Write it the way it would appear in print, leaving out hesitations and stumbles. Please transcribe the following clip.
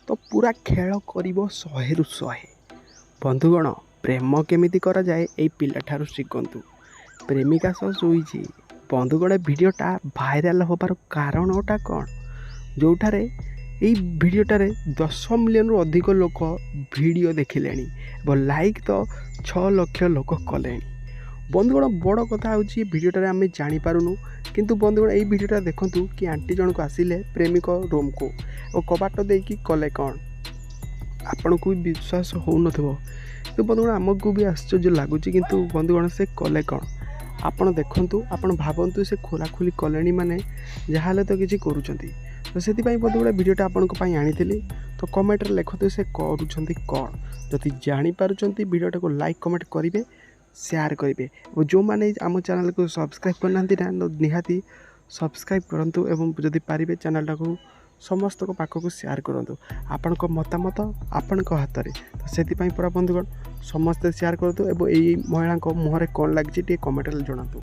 तो पूरा खेल कर 100 ରୁ 100। बंधुगण प्रेम केमिति करा जाए ये पिलाठार शिखु। प्रेमिका सह शुई बंधुगण भिडटा भाइराल होबार कारणटा कौन जोठारे यही भिडटारे 10 मिलियन रु अधिक लोक भिडियो देखिले लाइक तो 6 लाख लोक कले। बंधुगण बड़ कथा हूँ भिडटारे आम जापारूँ किंतु बंधुगण यही भिडटा देखूँ कि आंटी जनक आसिले प्रेमिक रूम को और कबाट देकी कले कौन आपण को भी विश्वास हो न तो बंधुगण आमको भी आश्चर्य लगुच किंतु बंधुगण से कले कौन आपण देखु आपण भावतु से खोलाखोली कले माने जहाँ तो किसी करुँच तो से बंधुगण भिडटा आपण आनी तो कमेंट लिखते से करुँच कौन जदि जापार भिडटा को लाइक कमेंट करेंगे शेयर करेंगे और जो मैंने आम चैनल को सब्सक्राइब करना ना निहाती सब्सक्राइब करूँ एवं जदि पारे चैनल को समस्त पाखक शेयर करूँ आपण मतामत आपण हाथ में तो से पूरा बंधुगण समस्ते शेयर करूँ और यही महिला मुहर कौन लगी कमेंट जनातु।